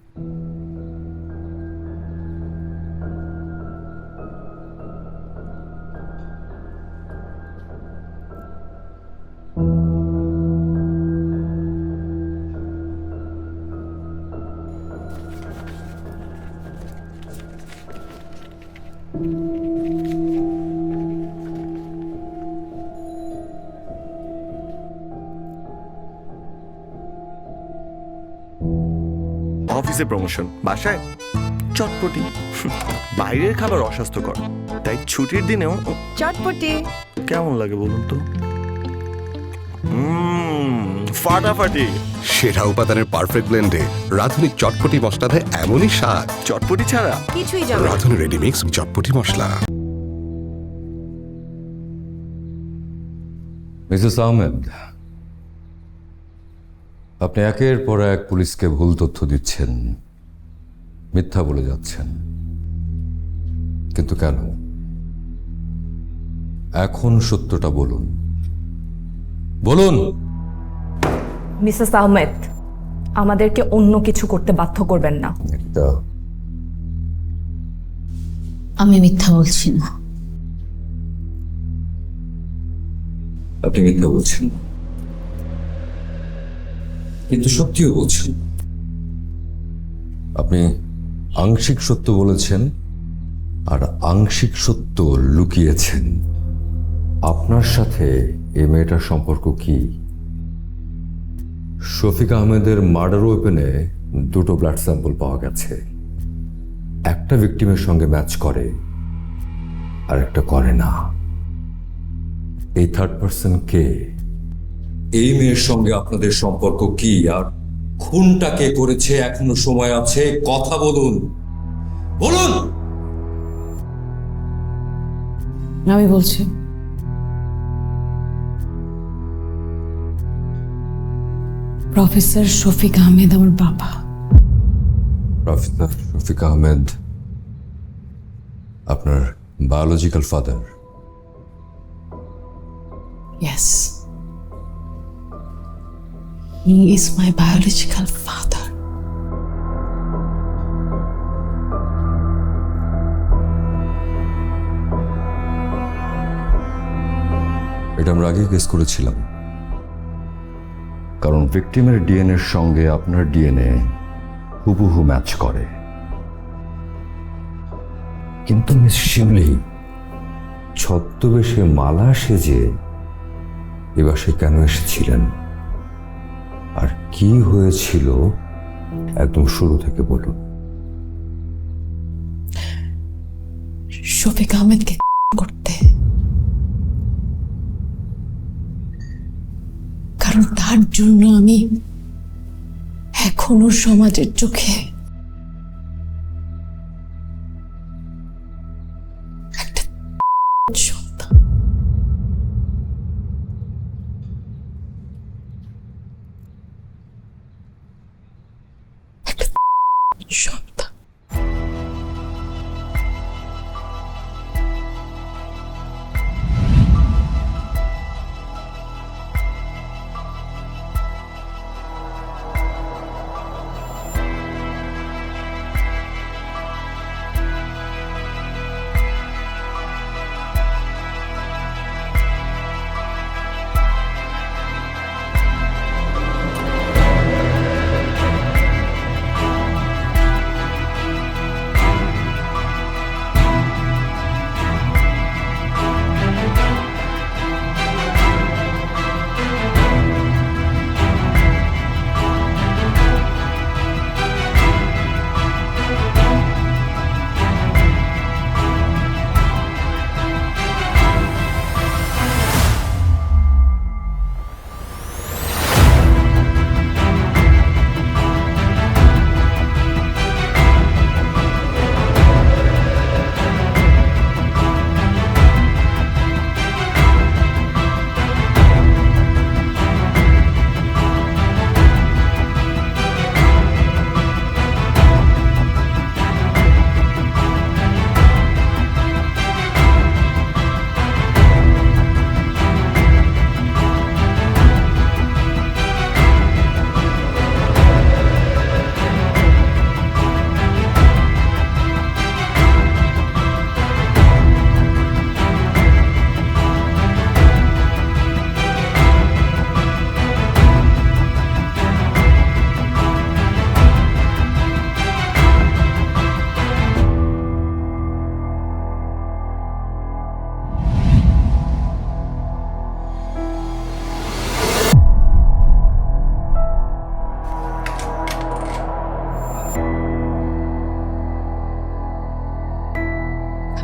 অফিসে প্রমোশন, বাসায় চটপটি। বাইরের খাবার অস্বাস্থ্যকর, তাই ছুটির দিনেও চটপটি কেমন লাগে বলুন তো? ফাটাফাটি। সেরা উপাদানের পারফেক্ট ব্লেন্ডে রাঁধুনি চটপটি মশলা দেয় এমনই স্বাদ। চটপটি ছাড়া কিছুই যাবে না। রাঁধুনি রেডিমিক্স চটপটি মশলা। মিসেস আহমেদ, আপনি একের পর এক পুলিশকে ভুল তথ্য দিচ্ছেন, মিথ্যা বলে যাচ্ছেন, কিন্তু কেন? এখন সত্যটা বলুন, বলুন। মিসেস আহমেদ, আমাদেরকে অন্য কিছু করতে বাধ্য করবেন না। এটা আমি মিথ্যা বলছি না। আপনি মিথ্যা বলছেন না, কিন্তু সত্যিও বলছেন। আপনি আংশিক সত্য বলেছেন আর আংশিক সত্য লুকিয়েছেন। আপনার সাথে এই মেয়েটার সম্পর্ক কি? শফিক আহমেদের মার্ডার ওয়েপেনে দুটো ব্লাড স্যাম্পল পাওয়া গেছে, একটা ভিকটিমের সঙ্গে ম্যাচ করে আর একটা করে না। এই থার্ড পার্সন কে? এই মেয়ের সঙ্গে আপনাদের সম্পর্ক কি? আর খুনটা কে করেছে? এখনো সময় আছে, কথা বলুন, বলুন। আমি বলছি, প্রফেসর শফিক আহমেদ আমার বাবা। প্রফেসর শফিক আহমেদ আপনার biological father? Yes. He is my biological father. এটা আমরা আগে গেস করেছিলাম, কারণ ভিকটিমের ডিএনএর সঙ্গে আপনার ডিএনএ হুবহু ম্যাচ করে। কিন্তু মিস শিমলি ছদ্মবেশে মালা সেজে এবার সে কেন এসেছিলেন আর কি হয়েছিল একদম শুরু থেকে বলুন। শফিক আহমেদকে করতে, কারণ তার জন্য আমি এখনো সমাজের চোখে একটা সন্তান। একটা সন্তান।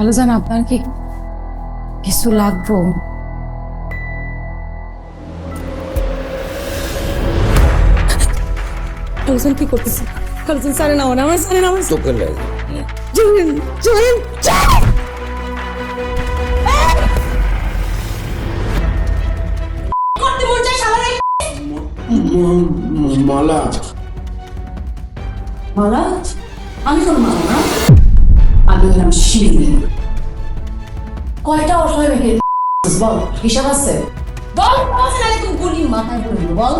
খালাজান আপনার কি কিছু লাগবো? খালাজান কি করতেছে? খালাজান সারে নাও না, আমার সারে নাও। তোকে লাগে জহিন জহিন মালা মালা? আমি তোর মালা না, আমি হলাম শিউলি। কয়টা অসময় বেঁকে বল, হিসাব আছে? বল, নাহলে তুমি গুলি মাথায় পড়ে দিবো, বল।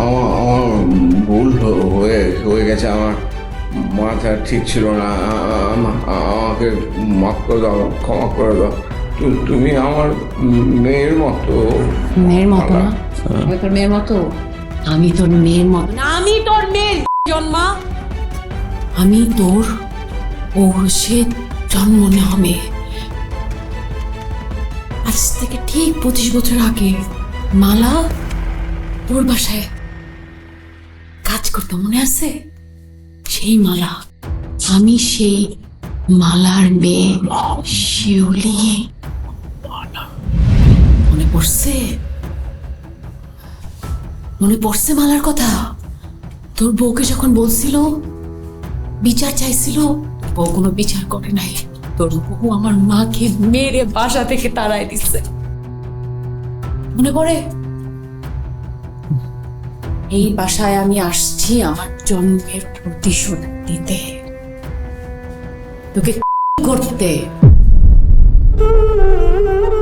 আমার ভুল হয়ে গেছে, আমার মাথা ঠিক ছিল না, আমাকে মাফ করে দাও, ক্ষমা করে দাও। তুমি আমার মেয়ের মতো। মেয়ের মতো না? আমি তোর মেয়ের মতো? আমি তোর মেয়ের মতো না, আমি তোর মেয়ের জন্মা। আমি তোর পৌরুষে জন্ম নেওয়া মেয়ে। আজ থেকে ঠিক 25 বছর আগে মালা তোর বাসায় কাজ করতো, মনে আছে? সেই মালা, আমি সেই মালার মেয়ে শিউলি। মনে পড়ছে? মনে পড়ছে মালার কথা? তোর বউকে যখন বলছিল, বিচার চাইছিল, বউ কোনো বিচার করে নাই। তোর বউ আমার মাকে মেরে বাসা থেকে তাড়ায় দিচ্ছে, মনে পড়ে? এই বাসায় আমি আসছি আমার জন্মের প্রতিশোধ দিতে, তোকে করতে।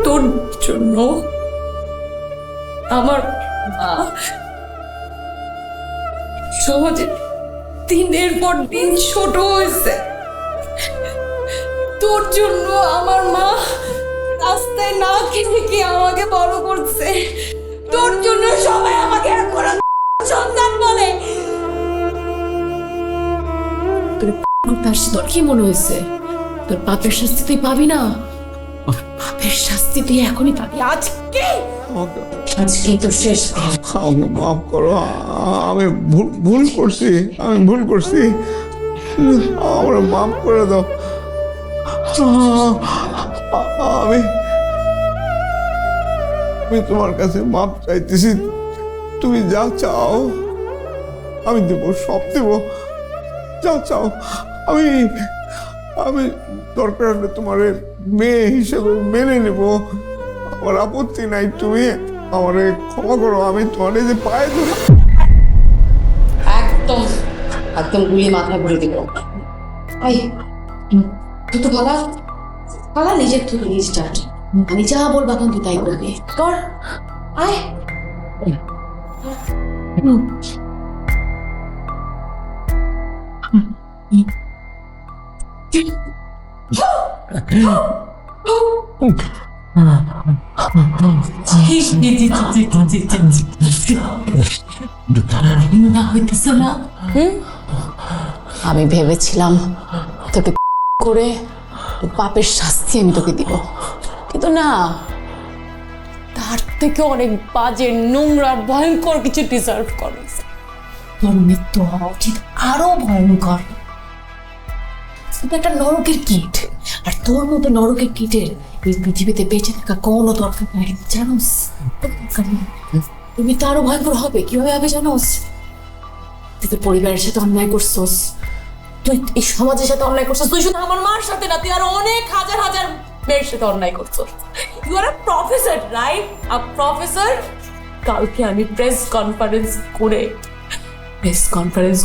তোর জন্য আমার মা সহজে দিনের পর দিন ছোট হয়েছে। তোর জন্য আমার মা রাস্তায় না খেতে কি আমাকে বড় করছে। তোর জন্য সবাই আমাকে এখন সন্তান বলে। তোর কি মনে হয়েছে তোর পাপের শাস্তি তুই পাবি না? পাপের শাস্তি তুই এখনই পাবি, আজকেই তো শেষ। আমাকে মাফ করো, আমি ভুল করছি, আমার মাফ করে দাও। আমি তোমার কাছে মাফ চাইতেছি, তুমি যা চাও আমি দেবো, সব দেবো, যা চাও। আমি দরকার হলে তোমার মেয়ে হিসেবে মেনে নেব, আমার আপত্তি নাই। তুমি আমারে ক্ষমা করো, আমি তোমার যে পায়ে ধরে একদম একদম গুলি মাথায় ভরে দিব। তুই তো ভালা নিজের থেকে নিজ স্টার্ট। আমি যা বলবো এখন তুই তাই করবি, কর। আয় আমি ভেবেছিলাম তোকে করে পাপের শাস্তি আমি তোকে দিব, কিন্তু না, তার থেকে অনেক বাজে, নোংরা, ভয়ঙ্কর কিছু ডিজার্ভ করিস। তোর মৃত্যু হওয়া উচিত আরো ভয়ঙ্কর। একটা নরকের কীট, আর তোর মতো নরকের কীটের এই পৃথিবীতে বেঁচে থাকা কোনো দরকার নাই, জানোস? তুমি তো আরো ভয়ঙ্কর হবে। কিভাবে হবে জানোস? তুই তোর পরিবারের সাথে অন্যায় করছোস, তুই এই সমাজের সাথে অন্যায় করছিস। তুই শুধু আমার মার সাথে না, তুই আরো অনেক হাজার হাজার মেয়ের সাথে অন্যায় করছিস। You are a professor, right? A professor. কালকে আমি প্রেস কনফারেন্স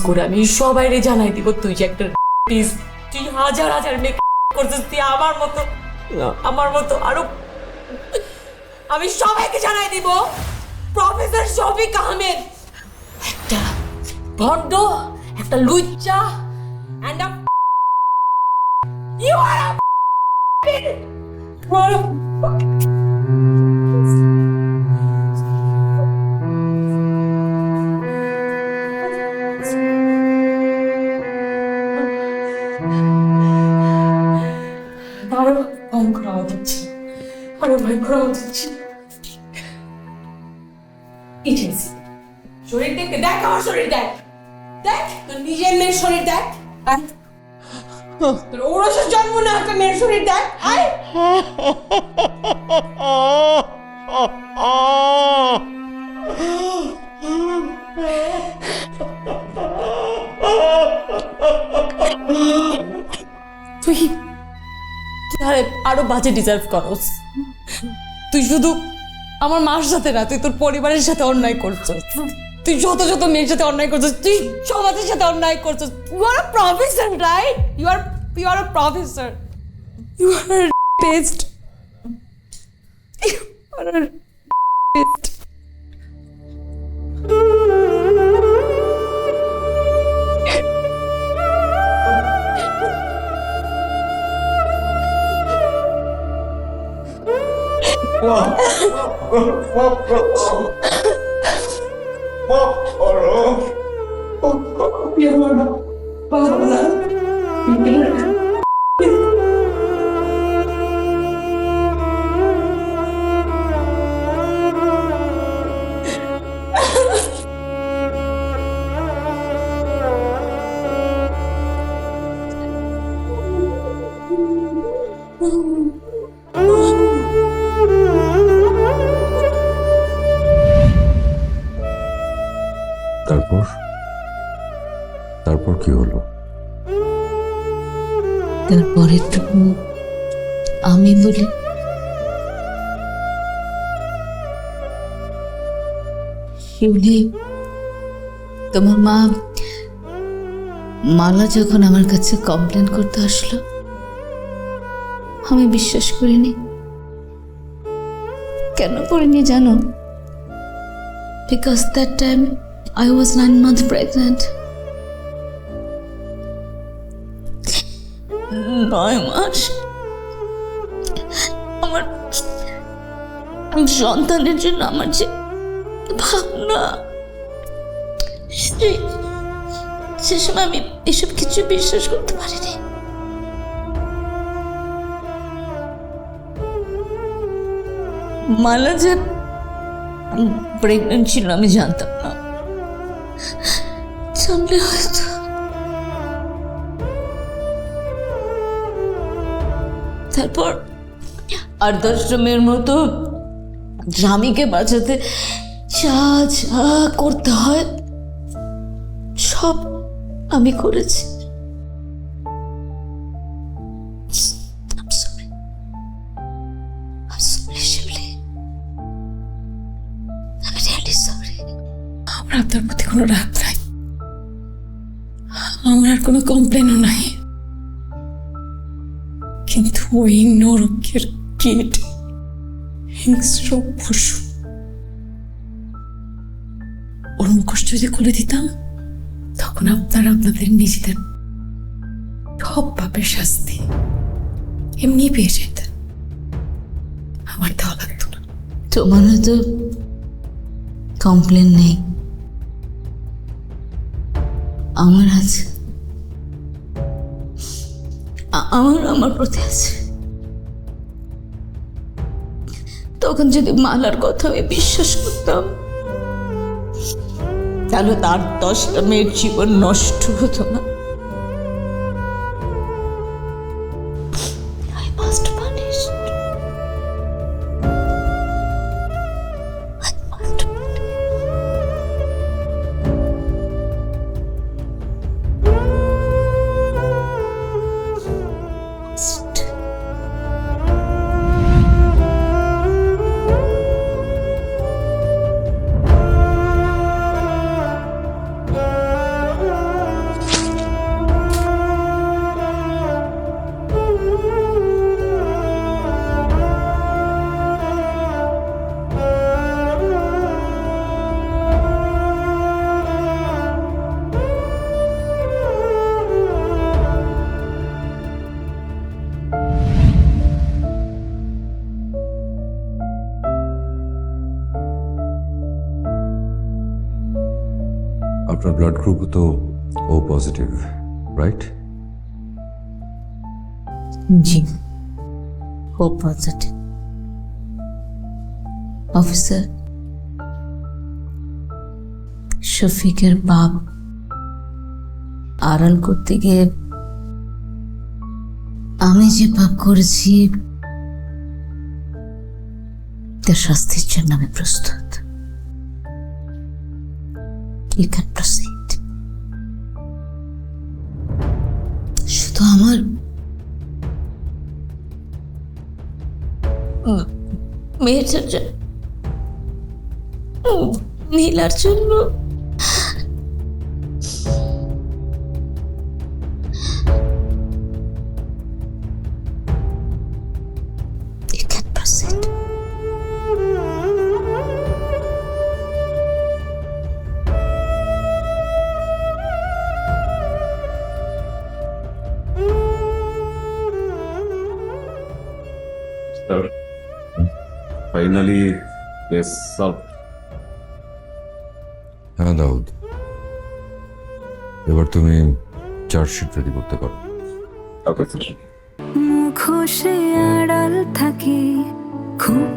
করে আমি সবাইরে জানাই দিব তুই যে একটা তুই হাজার হাজার মেয়ে করছিস। তুই আমার মতো আরো, আমি সবাইকে জানাই দিব প্রফেসর শফিক আহমেদ একটা ভণ্ড, একটা লুচ্চা, and a you are a শরীর দেখতে দেখ, আমার শরীর দেখ, তোর নিজের মেয়ের শরীর দেখ। ওরসের জন্ম না একটা মেয়ের শরীর দেখ আয় তুই আরো বাজে ডিজার্ভ করস। তুই শুধু আমার মার সাথে না, তুই তোর পরিবারের সাথে অন্যায় করছিস। তুই যত যত মেয়ের সাথে অন্যায় করছিস, তুই সমাজের সাথে অন্যায় করছিস। You are a professor, right? You are a professor. You are best. You are best. তারপর কি হলো? তারপরেটুকু আমি বলি। শিউলি, তোমার মা মালা যখন আমার কাছে কমপ্লেন করতে আসলো, আমি বিশ্বাস করিনি। কেন করিনি জানো? Because that time I was 9 months pregnant. 9 মাস আমার সন্তানের জন্য আমার যে ভাবনা, সে সময় আমি এসব কিছু বিশ্বাস করতে পারিনি। মালা যে প্রেগনেন্ট ছিল আমি জানতাম না। জানলে হয়তো তারপর আর 10টা মেয়ের মতো স্বামীকে বাঁচাতে যা যা করতে হয় সব আমি করেছি। আমার আপনার প্রতি কোনো রাগ নাই, আমার আর কোনো কমপ্লেনও নাই, কিন্তু ওই নরকের কীট, হিংস্র পশু, ওর মুখোশ যদি খুলে দিতাম তখন আপনারা আপনাদের নিজেদের সব পাপের শাস্তি এমনি পেয়ে যেতেন, আমার দেওয়া লাগতো না। তোমার হয়তো কমপ্লেন নেই, আমার আছে। আমার প্রতি আছে। তখন যদি মালার কথা আমি বিশ্বাস করতাম তাহলে তার 10টা মেয়ের জীবন নষ্ট হতো না। I must punish. I must punish. আপনার ব্লাড গ্রুপ তো ও পজিটিভ, রাইট? জি, ও পজিটিভ। অফিসার, শফিকের বাপ আড়াল করতে গিয়ে আমি যে পাপ করেছি তার শাস্তির জন্য আমি প্রস্তুত। You can proceed. শুধু আমার মেয়েটার জন্য, নীলার জন্য you can proceed. Finally case solve. হ্যাঁ দাউদ, এবার তুমি চার্জশিট রেডি করতে পারো। মুখোশে আড়াল থাকে, খুব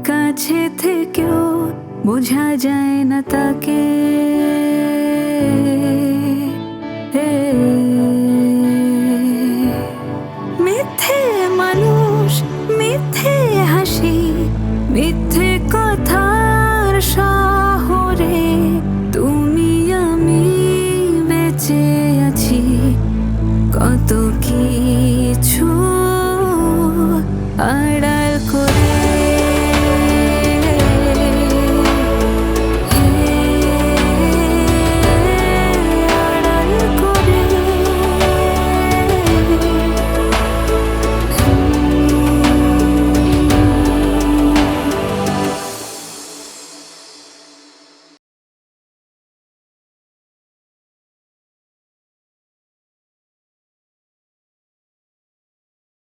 কাছে থেকেও বোঝা যায় না তাকে।